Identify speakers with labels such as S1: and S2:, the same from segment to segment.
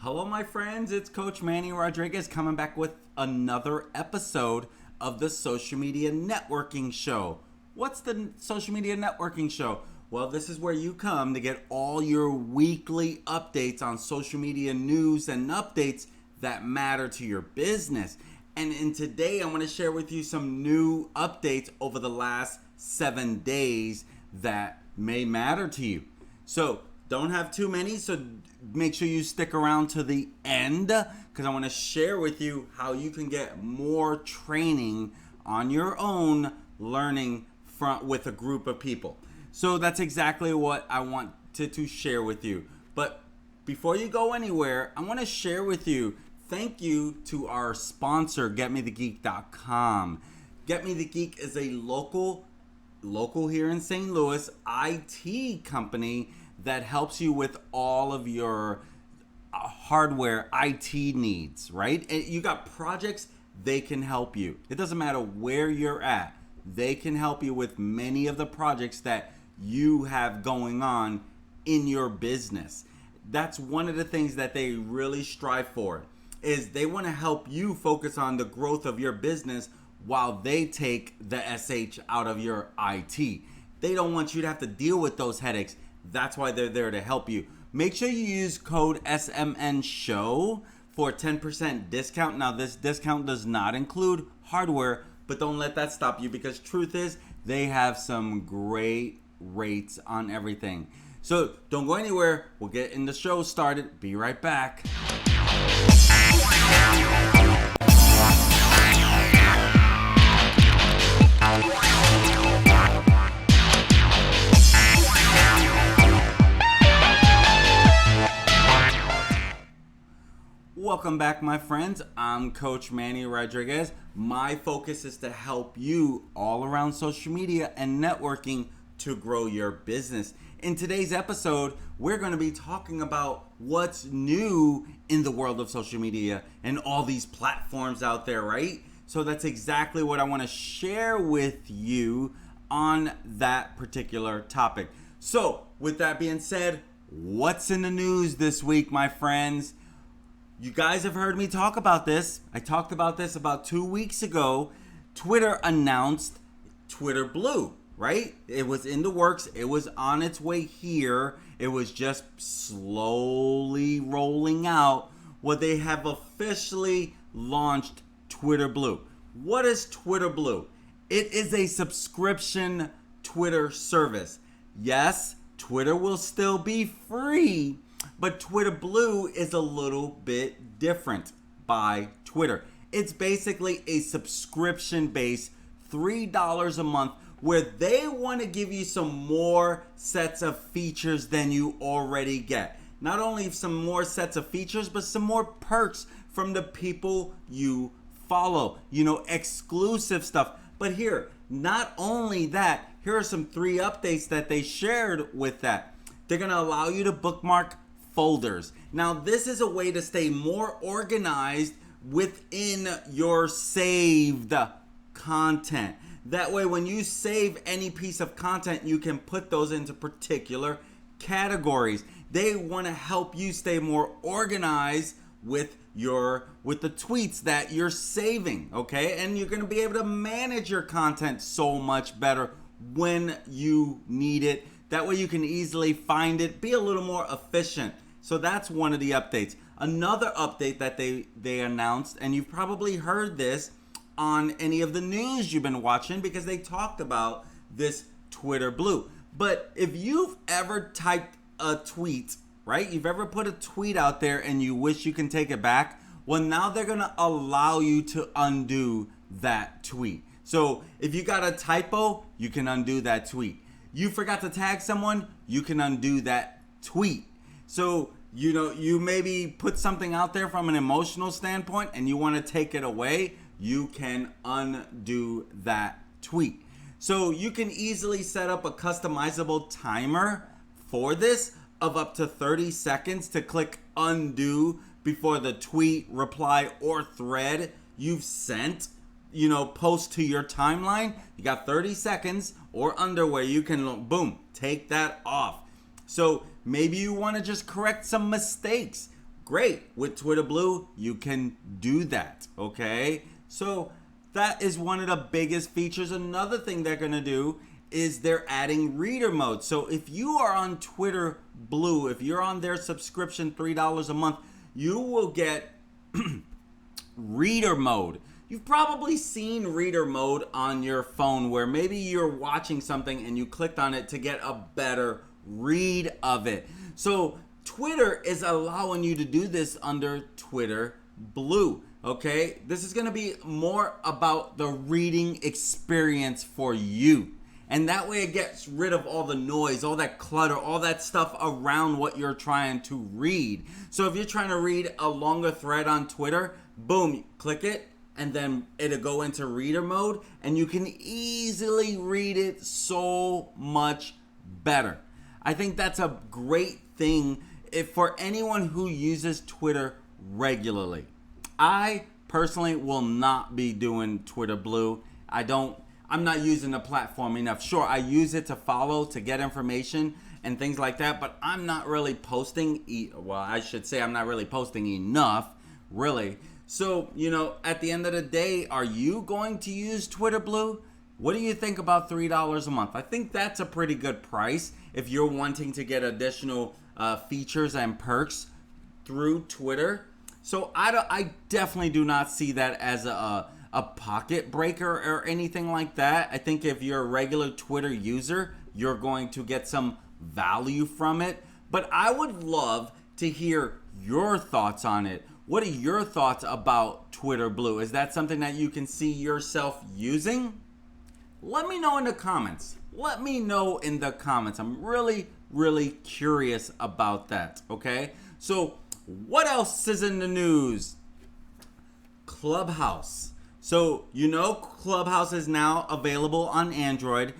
S1: Hello, my friends. It's Coach Manny Rodriguez coming back with another episode of the Social Media Networking Show. What's the Social Media Networking Show? Well, this is where you come to get all your weekly updates on social media news and updates that matter to your business. And today, I want to share with you some new updates over the last 7 days that may matter to you. So, don't have too many, so make sure you stick around to the end because I want to share with you how you can get more training on your own learning with a group of people. So that's exactly what I wanted to share with you. But before you go anywhere, I want to share with you, thank you to our sponsor, GetMeTheGeek.com. Get Me The Geek is a local here in St. Louis IT company that helps you with all of your hardware IT needs, right? And you got projects, they can help you. It doesn't matter where you're at. They can help you with many of the projects that you have going on in your business. That's one of the things that they really strive for, is they want to help you focus on the growth of your business while they take the SH out of your IT. They don't want you to have to deal with those headaches. That's why they're there to help you. Make sure you use code SMN SHOW for a 10% discount. Now, this discount does not include hardware, but don't let that stop you because truth is they have some great rates on everything. So don't go anywhere. We'll get in the show started. Be right back. Welcome back, my friends. I'm Coach Manny Rodriguez. My focus is to help you all around social media and networking to grow your business. In today's episode, we're going to be talking about what's new in the world of social media and all these platforms out there, right? So that's exactly what I want to share with you on that particular topic. So with that being said, what's in the news this week, my friends? You guys have heard me talk about this. I talked about this about 2 weeks ago. Twitter announced Twitter Blue, right? It was in the works. It was on its way here. It was just slowly rolling out. Well, they have officially launched Twitter Blue. What is Twitter Blue? It is a subscription Twitter service. Yes, Twitter will still be free, but Twitter Blue is a little bit different by Twitter. It's basically a subscription-based $3 a month where they want to give you some more sets of features than you already get. Not only some more sets of features, but some more perks from the people you follow. You know, exclusive stuff. But here, not only that, here are some 3 updates that they shared with that. They're going to allow you to bookmark folders. Now, this is a way to stay more organized within your saved content. That way, when you save any piece of content, you can put those into particular categories. They want to help you stay more organized with the tweets that you're saving, okay? And you're going to be able to manage your content so much better when you need it. That way you can easily find it, be a little more efficient. So that's one of the updates. Another update that they announced, and you've probably heard this on any of the news you've been watching because they talked about this Twitter Blue. But if you've ever typed a tweet, right? You've ever put a tweet out there and you wish you can take it back? Well, now they're going to allow you to undo that tweet. So if you got a typo, you can undo that tweet. You forgot to tag someone, you can undo that tweet. So, you know, you maybe put something out there from an emotional standpoint and you want to take it away, you can undo that tweet. So you can easily set up a customizable timer for this of up to 30 seconds to click undo before the tweet, reply, or thread you've sent, you know, post to your timeline. You got 30 seconds or under where you can, boom, take that off. So maybe you want to just correct some mistakes. Great. With Twitter Blue, you can do that, okay? So that is one of the biggest features. Another thing they're going to do is they're adding reader mode. So if you are on Twitter Blue, if you're on their subscription, $3 a month, you will get reader mode. You've probably seen reader mode on your phone where maybe you're watching something and you clicked on it to get a better read of it. So Twitter is allowing you to do this under Twitter Blue, okay? This is going to be more about the reading experience for you. And that way it gets rid of all the noise, all that clutter, all that stuff around what you're trying to read. So if you're trying to read a longer thread on Twitter, boom, click it, and then it'll go into reader mode, and you can easily read it so much better. I think that's a great thing for anyone who uses Twitter regularly. I personally will not be doing Twitter Blue. I'm not using the platform enough. Sure, I use it to follow, to get information and things like that, but I'm not really posting. Well, I should say I'm not really posting enough, really. So, at the end of the day, are you going to use Twitter Blue? What do you think about $3 a month? I think that's a pretty good price if you're wanting to get additional features and perks through Twitter. So I definitely do not see that as a pocket breaker or anything like that. I think if you're a regular Twitter user, you're going to get some value from it. But I would love to hear your thoughts on it. What are your thoughts about Twitter Blue? Is that something that you can see yourself using? Let me know in the comments. I'm really, really curious about that, okay? So what else is in the news? Clubhouse. So, Clubhouse is now available on Android.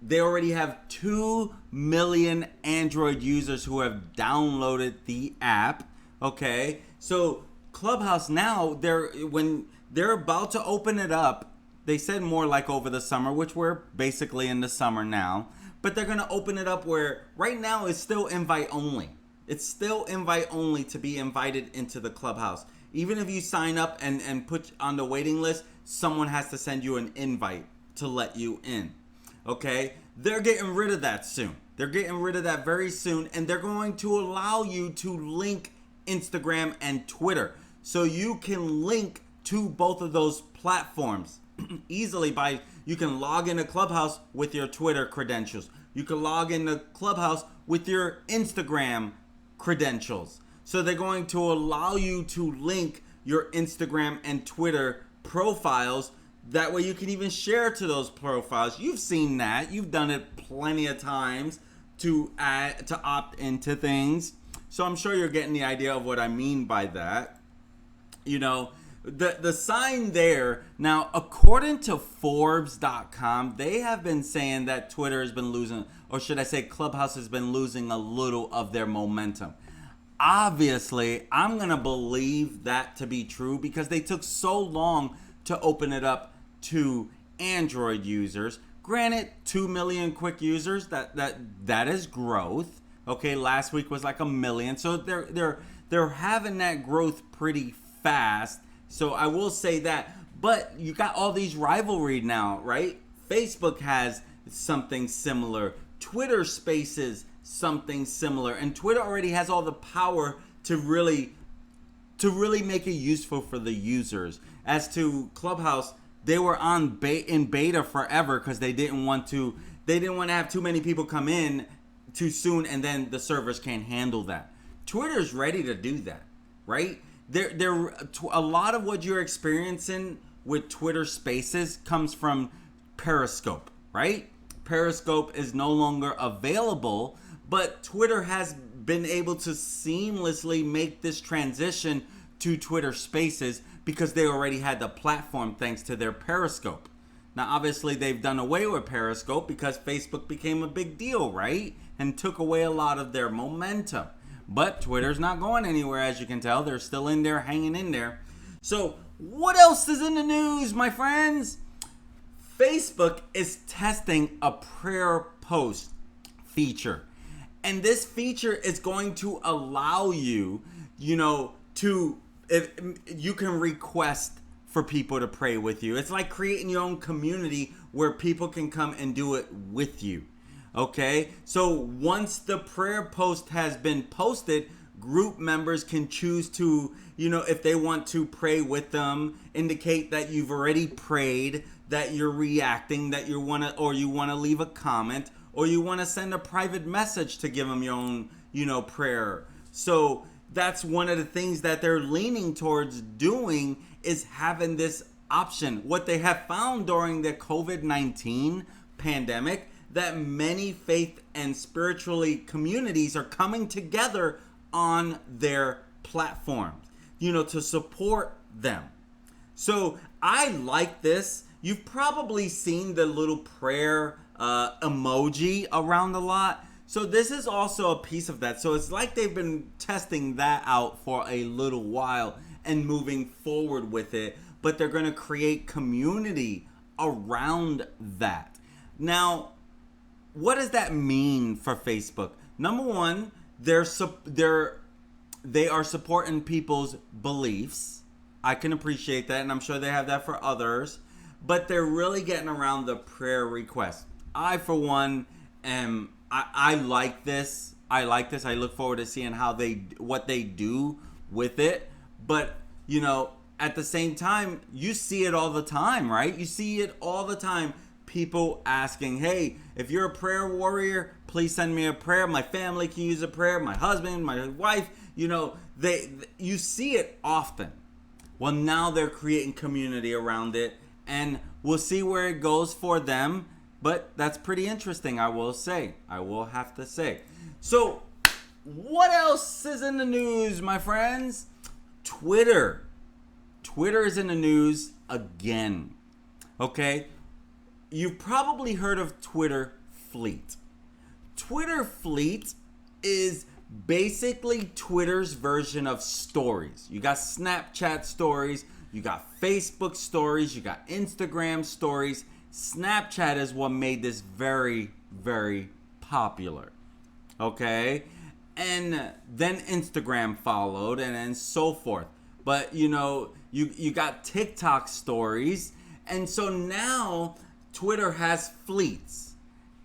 S1: They already have 2 million Android users who have downloaded the app, okay? So Clubhouse now, when they're about to open it up, they said more like over the summer, which we're basically in the summer now, but they're going to open it up where right now it's still invite only. It's still invite only to be invited into the Clubhouse. Even if you sign up and put on the waiting list, someone has to send you an invite to let you in. Okay? They're getting rid of that soon. They're getting rid of that very soon, and they're going to allow you to link Instagram and Twitter. So you can link to both of those platforms easily you can log into Clubhouse with your Twitter credentials. You can log into Clubhouse with your Instagram credentials. So they're going to allow you to link your Instagram and Twitter profiles. That way you can even share to those profiles. You've seen that. You've done it plenty of times to opt into things. So I'm sure you're getting the idea of what I mean by that. The sign there. Now, according to Forbes.com, they have been saying that Twitter has been losing, or should I say Clubhouse has been losing a little of their momentum. Obviously, I'm going to believe that to be true because they took so long to open it up to Android users. Granted, 2 million quick users, that is growth. Okay, last week was like 1 million. So they're having that growth pretty fast. So I will say that. But you got all these rivalry now, right? Facebook has something similar. Twitter Spaces something similar, and Twitter already has all the power to really make it useful for the users. As to Clubhouse, they were in beta forever because they didn't want to have too many people come in too soon, and then the servers can't handle that. Twitter's ready to do that, right? A lot of what you're experiencing with Twitter Spaces comes from Periscope, right? Periscope is no longer available, but Twitter has been able to seamlessly make this transition to Twitter Spaces because they already had the platform thanks to their Periscope. Now, obviously, they've done away with Periscope because Facebook became a big deal, right? And took away a lot of their momentum. But Twitter's not going anywhere, as you can tell. They're still in there, hanging in there. So, what else is in the news, my friends? Facebook is testing a prayer post feature. And this feature is going to allow you, if you can request for people to pray with you. It's like creating your own community where people can come and do it with you. Okay? So once the prayer post has been posted, group members can choose to, if they want to pray with them, indicate that you've already prayed, that you're reacting, that you want to leave a comment, or you want to send a private message to give them your own, prayer. So that's one of the things that they're leaning towards doing, is having this option. What they have found during the COVID-19 pandemic, that many faith and spiritually communities are coming together on their platforms, to support them. So I like this. You've probably seen the little prayer emoji around a lot. So this is also a piece of that. So it's like they've been testing that out for a little while and moving forward with it, but they're going to create community around that. Now, what does that mean for Facebook? Number one, they are supporting people's beliefs. I can appreciate that, and I'm sure they have that for others. But they're really getting around the prayer request. I, for one, I like this. I look forward to seeing what they do with it. But, at the same time, you see it all the time, right? You see it all the time. People asking, hey, if you're a prayer warrior, please send me a prayer. My family can use a prayer. My husband, my wife, you see it often. Well, now they're creating community around it, and we'll see where it goes for them. But that's pretty interesting, I will have to say. So, what else is in the news, my friends? Twitter is in the news again. Okay? You've probably heard of Twitter Fleet. Twitter Fleet is basically Twitter's version of stories. You got Snapchat stories, you got Facebook stories, you got Instagram stories. Snapchat is what made this very, very popular. Okay? And then Instagram followed, and so forth. But, you got TikTok stories. And so now Twitter has fleets.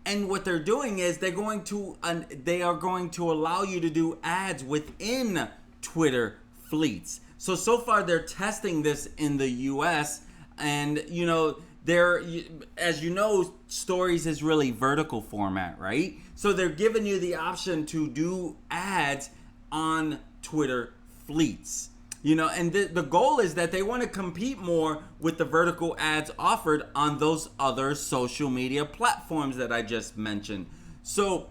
S1: And what they're doing is they are going to allow you to do ads within Twitter fleets. So far they're testing this in the US, and as you know, stories is really vertical format, right? So they're giving you the option to do ads on Twitter fleets. And the goal is that they want to compete more with the vertical ads offered on those other social media platforms that I just mentioned. So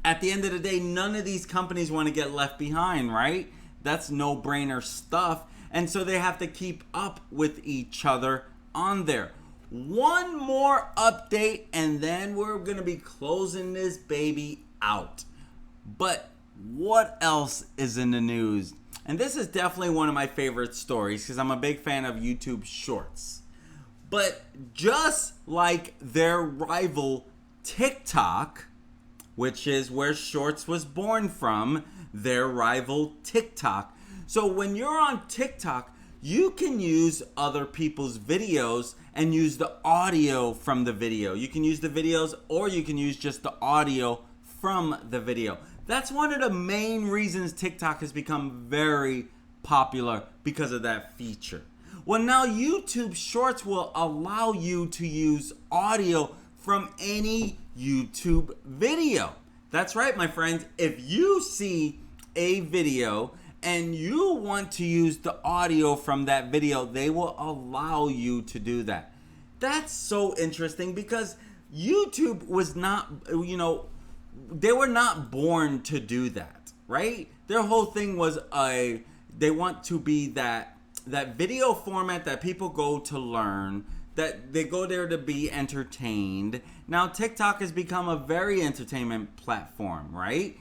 S1: at the end of the day, none of these companies want to get left behind, right? That's no-brainer stuff. And so they have to keep up with each other on there. One more update, and then we're going to be closing this baby out. But what else is in the news? And this is definitely one of my favorite stories because I'm a big fan of YouTube Shorts. But just like their rival TikTok, which is where Shorts was born from, their rival TikTok. So when you're on TikTok, you can use other people's videos and use the audio from the video. You can use the videos, or you can use just the audio from the video. That's one of the main reasons TikTok has become very popular, because of that feature. Well, now YouTube Shorts will allow you to use audio from any YouTube video. That's right, my friends. If you see a video and you want to use the audio from that video, they will allow you to do that. That's so interesting, because YouTube was not, they were not born to do that, right? Their whole thing was they want to be that video format that people go to learn, that they go there to be entertained. Now TikTok has become a very entertainment platform, right?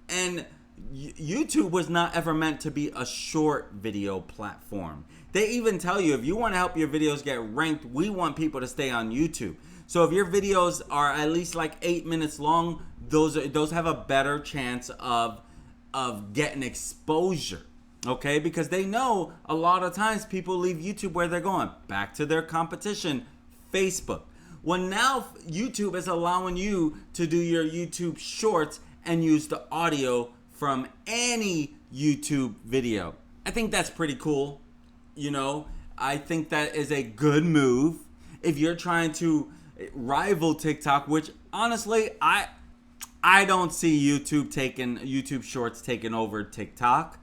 S1: And YouTube was not ever meant to be a short video platform. They even tell you, if you want to help your videos get ranked, we want people to stay on YouTube. So if your videos are at least like 8 minutes long, those have a better chance of getting exposure. Okay, because they know a lot of times people leave YouTube where they're going back to their competition, Facebook. Well, now YouTube is allowing you to do your YouTube shorts and use the audio from any YouTube video. I think that's pretty cool. I think that is a good move. If you're trying to rival TikTok, which honestly, I don't see YouTube shorts taking over TikTok.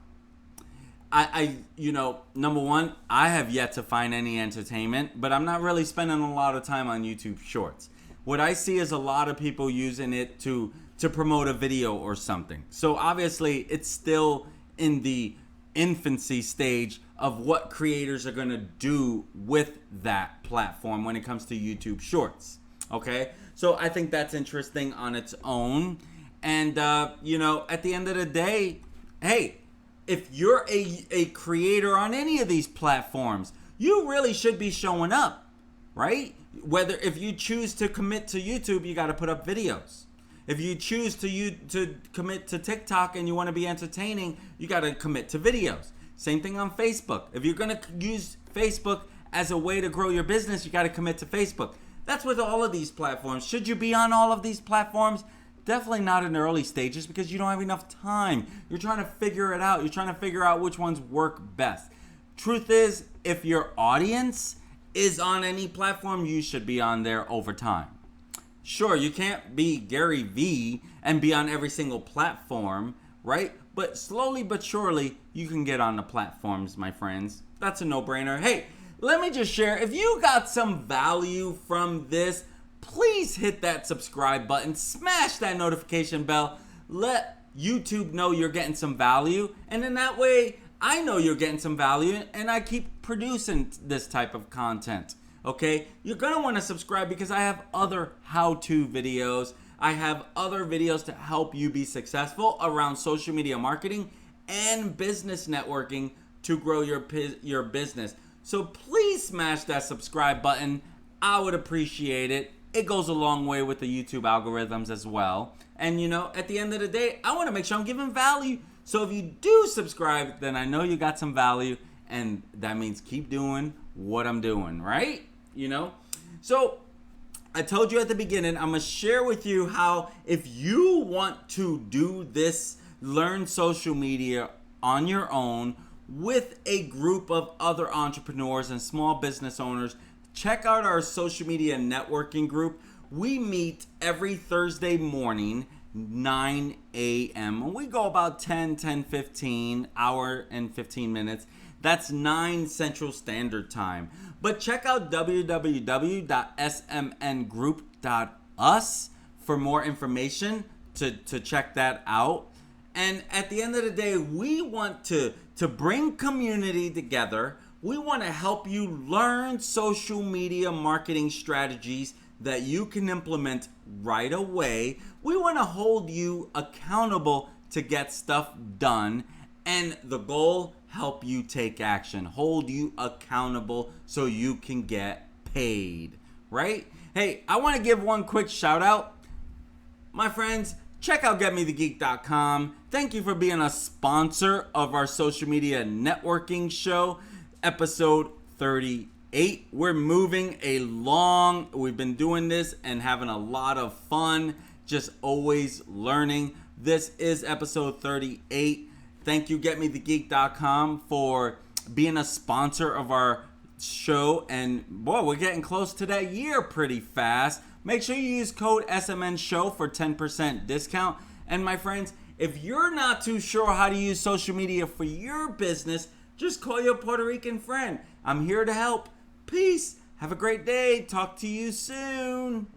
S1: Number one, I have yet to find any entertainment, but I'm not really spending a lot of time on YouTube Shorts. What I see is a lot of people using it to promote a video or something. So obviously, it's still in the infancy stage of what creators are going to do with that platform when it comes to YouTube Shorts. Okay? So I think that's interesting on its own. And, at the end of the day, hey, if you're a creator on any of these platforms, you really should be showing up, right? If you choose to commit to YouTube, you got to put up videos. If you choose to commit to TikTok and you want to be entertaining, you got to commit to videos. Same thing on Facebook. If you're going to use Facebook as a way to grow your business, you got to commit to Facebook. That's with all of these platforms. Should you be on all of these platforms? Definitely not in the early stages because you don't have enough time. You're trying to figure it out. You're trying to figure out which ones work best. Truth is, if your audience is on any platform, you should be on there over time. Sure, you can't be Gary Vee and be on every single platform, right? But slowly but surely, you can get on the platforms, my friends. That's a no-brainer. Hey, let me just share. If you got some value from this, please hit that subscribe button, smash that notification bell, let YouTube know you're getting some value, and in that way, I know you're getting some value, and I keep producing this type of content, okay? You're gonna wanna subscribe because I have other how-to videos. I have other videos to help you be successful around social media marketing and business networking to grow your business. So please smash that subscribe button. I would appreciate it. It goes a long way with the YouTube algorithms as well. And at the end of the day, I want to make sure I'm giving value. So if you do subscribe, then I know you got some value, and that means keep doing what I'm doing, right? So I told you at the beginning, I'm going to share with you how if you want to do this, learn social media on your own with a group of other entrepreneurs and small business owners, check out our social media networking group. We meet every Thursday morning, 9 a.m. And we go about 10:15, hour and 15 minutes. That's 9 Central Standard Time. But check out www.smngroup.us for more information to check that out. And at the end of the day, we want to bring community together. We want to help you learn social media marketing strategies that you can implement right away. We want to hold you accountable to get stuff done. And the goal, help you take action. Hold you accountable so you can get paid, right? Hey, I want to give one quick shout out. My friends, check out getmethegeek.com. Thank you for being a sponsor of our social media networking show. Episode 38. We're moving along. We've been doing this and having a lot of fun, just always learning. This is episode 38. Thank you, getmethegeek.com, for being a sponsor of our show. And boy, we're getting close to that year pretty fast. Make sure you use code SMN Show for 10% discount. And my friends, if you're not too sure how to use social media for your business, just call your Puerto Rican friend. I'm here to help. Peace. Have a great day. Talk to you soon.